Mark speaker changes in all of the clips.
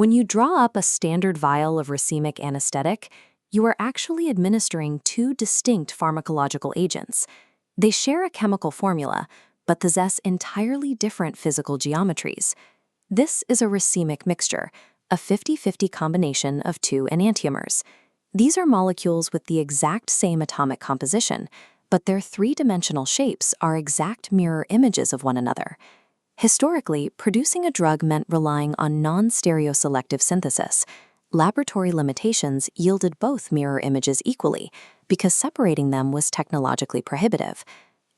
Speaker 1: When you draw up a standard vial of racemic anesthetic, you are actually administering two distinct pharmacological agents. They share a chemical formula, but possess entirely different physical geometries. This is a racemic mixture, a 50-50 combination of two enantiomers. These are molecules with the exact same atomic composition, but their three-dimensional shapes are exact mirror images of one another. Historically, producing a drug meant relying on non-stereoselective synthesis. Laboratory limitations yielded both mirror images equally because separating them was technologically prohibitive.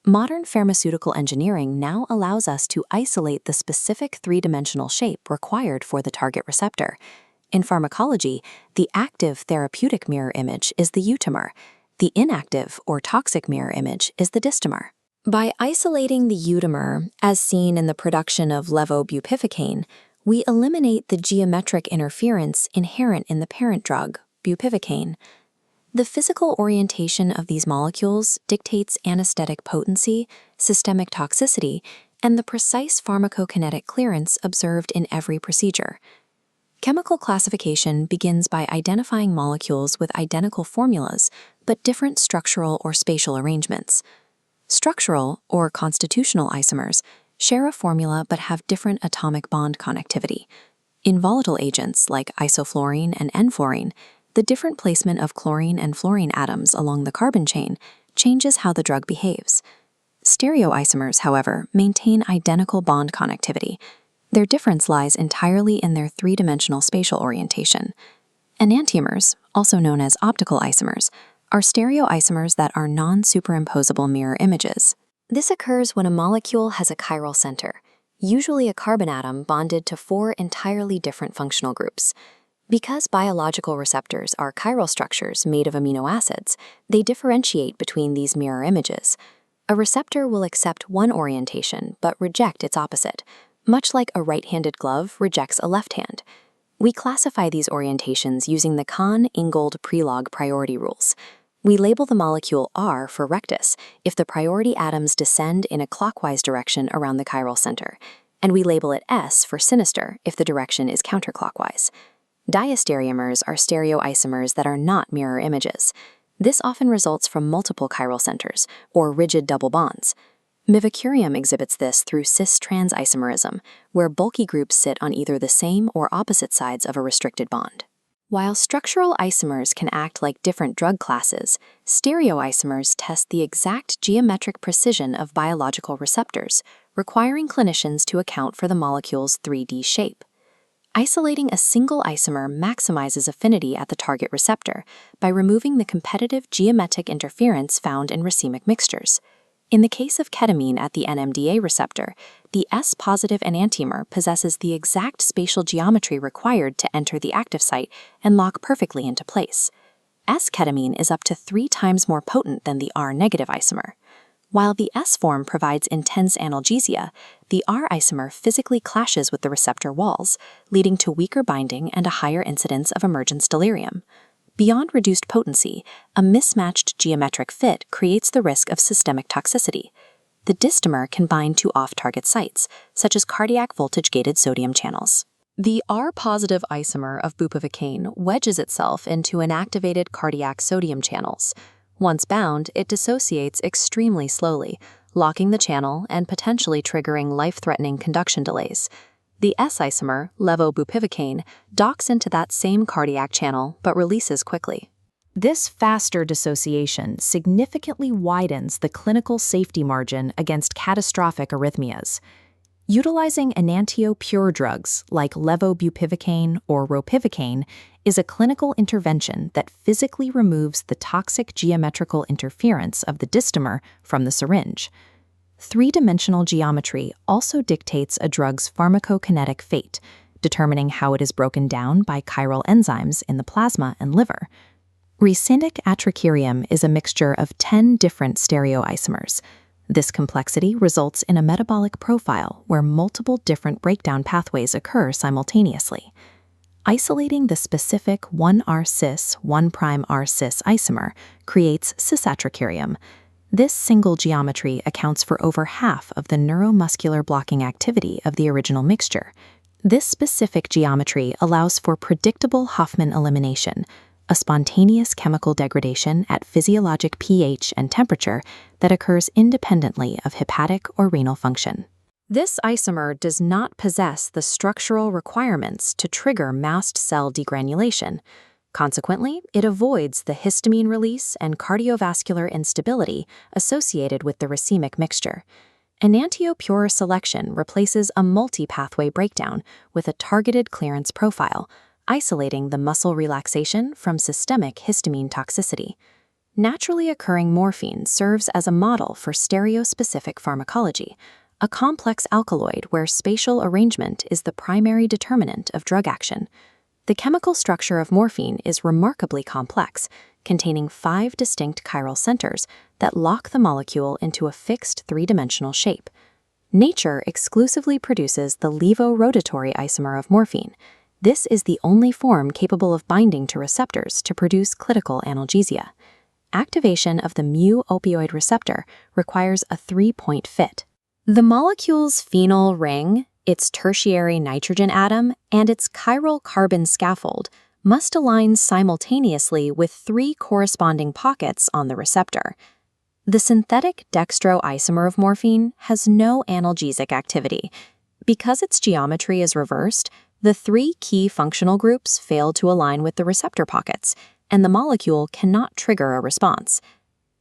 Speaker 1: Modern pharmaceutical engineering now allows us to isolate the specific three-dimensional shape required for the target receptor. In pharmacology, the active therapeutic mirror image is the eutomer. The inactive or toxic mirror image is the distomer. By isolating the eutomer, as seen in the production of levobupivacaine, we eliminate the geometric interference inherent in the parent drug, bupivacaine. The physical orientation of these molecules dictates anesthetic potency, systemic toxicity, and the precise pharmacokinetic clearance observed in every procedure. Chemical classification begins by identifying molecules with identical formulas but different structural or spatial arrangements. Structural or constitutional isomers share a formula but have different atomic bond connectivity. In volatile agents like isoflurane and N-fluorine, the different placement of chlorine and fluorine atoms along the carbon chain changes how the drug behaves. Stereoisomers, however, maintain identical bond connectivity. Their difference lies entirely in their three-dimensional spatial orientation. Enantiomers, also known as optical isomers, are stereoisomers that are non-superimposable mirror images. This occurs when a molecule has a chiral center, usually a carbon atom bonded to four entirely different functional groups. Because biological receptors are chiral structures made of amino acids, they differentiate between these mirror images. A receptor will accept one orientation but reject its opposite, much like a right-handed glove rejects a left hand. We classify these orientations using the Kahn-Ingold-Prelog priority rules. We label the molecule R for rectus if the priority atoms descend in a clockwise direction around the chiral center, and we label it S for sinister if the direction is counterclockwise. Diastereomers are stereoisomers that are not mirror images. This often results from multiple chiral centers, or rigid double bonds. Mivacurium exhibits this through cis-trans isomerism, where bulky groups sit on either the same or opposite sides of a restricted bond. While structural isomers can act like different drug classes, stereoisomers test the exact geometric precision of biological receptors, requiring clinicians to account for the molecule's 3D shape. Isolating a single isomer maximizes affinity at the target receptor by removing the competitive geometric interference found in racemic mixtures. In the case of ketamine at the NMDA receptor, the S-positive enantiomer possesses the exact spatial geometry required to enter the active site and lock perfectly into place. S-ketamine is up to 3 times more potent than the R-negative isomer. While the S form provides intense analgesia, the R isomer physically clashes with the receptor walls, leading to weaker binding and a higher incidence of emergence delirium. Beyond reduced potency, a mismatched geometric fit creates the risk of systemic toxicity. The distomer can bind to off-target sites, such as cardiac voltage-gated sodium channels. The R-positive isomer of bupivacaine wedges itself into inactivated cardiac sodium channels. Once bound, it dissociates extremely slowly, locking the channel and potentially triggering life-threatening conduction delays. The S-isomer, levobupivacaine, docks into that same cardiac channel but releases quickly. This faster dissociation significantly widens the clinical safety margin against catastrophic arrhythmias. Utilizing enantio-pure drugs like levobupivacaine or ropivacaine is a clinical intervention that physically removes the toxic geometrical interference of the distomer from the syringe. Three-dimensional geometry also dictates a drug's pharmacokinetic fate, determining how it is broken down by chiral enzymes in the plasma and liver. Racemic atracurium is a mixture of 10 different stereoisomers. This complexity results in a metabolic profile where multiple different breakdown pathways occur simultaneously. Isolating the specific 1R-cis, 1'R-cis isomer creates cisatracurium. This single geometry accounts for over half of the neuromuscular blocking activity of the original mixture. This specific geometry allows for predictable Hofmann elimination, a spontaneous chemical degradation at physiologic pH and temperature that occurs independently of hepatic or renal function. This isomer does not possess the structural requirements to trigger mast cell degranulation. Consequently, it avoids the histamine release and cardiovascular instability associated with the racemic mixture. Enantiopure selection replaces a multi-pathway breakdown with a targeted clearance profile, isolating the muscle relaxation from systemic histamine toxicity. Naturally occurring morphine serves as a model for stereospecific pharmacology, a complex alkaloid where spatial arrangement is the primary determinant of drug action. The chemical structure of morphine is remarkably complex, containing 5 distinct chiral centers that lock the molecule into a fixed 3-dimensional shape. Nature exclusively produces the levorotatory isomer of morphine. This is the only form capable of binding to receptors to produce clinical analgesia. Activation of the mu-opioid receptor requires a 3-point fit. The molecule's phenyl ring, its tertiary nitrogen atom, and its chiral carbon scaffold must align simultaneously with 3 corresponding pockets on the receptor. The synthetic dextroisomer of morphine has no analgesic activity. Because its geometry is reversed, the 3 key functional groups fail to align with the receptor pockets, and the molecule cannot trigger a response.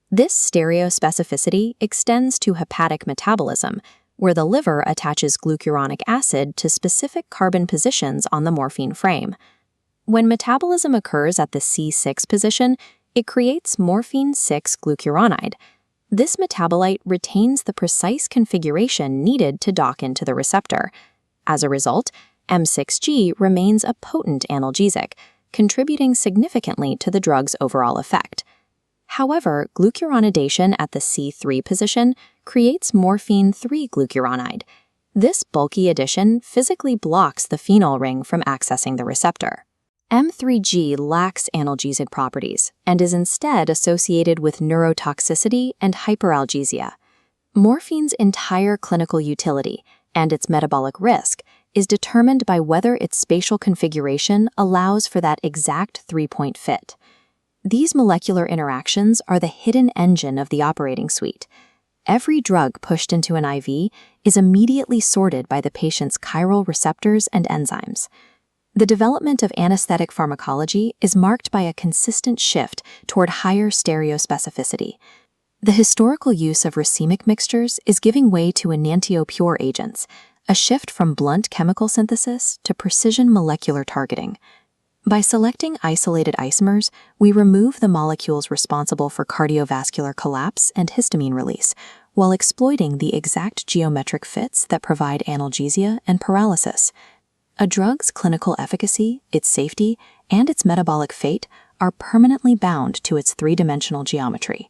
Speaker 1: This stereospecificity extends to hepatic metabolism, where the liver attaches glucuronic acid to specific carbon positions on the morphine frame. When metabolism occurs at the C6 position, it creates morphine 6-glucuronide. This metabolite retains the precise configuration needed to dock into the receptor. As a result, M6G remains a potent analgesic, contributing significantly to the drug's overall effect. However, glucuronidation at the C3 position creates morphine 3-glucuronide. This bulky addition physically blocks the phenyl ring from accessing the receptor. M3G lacks analgesic properties and is instead associated with neurotoxicity and hyperalgesia. Morphine's entire clinical utility and its metabolic risk is determined by whether its spatial configuration allows for that exact 3-point fit. These molecular interactions are the hidden engine of the operating suite. Every drug pushed into an IV is immediately sorted by the patient's chiral receptors and enzymes. The development of anesthetic pharmacology is marked by a consistent shift toward higher stereospecificity. The historical use of racemic mixtures is giving way to enantiopure agents, a shift from blunt chemical synthesis to precision molecular targeting. By selecting isolated isomers, we remove the molecules responsible for cardiovascular collapse and histamine release, while exploiting the exact geometric fits that provide analgesia and paralysis. A drug's clinical efficacy, its safety, and its metabolic fate are permanently bound to its 3-dimensional geometry.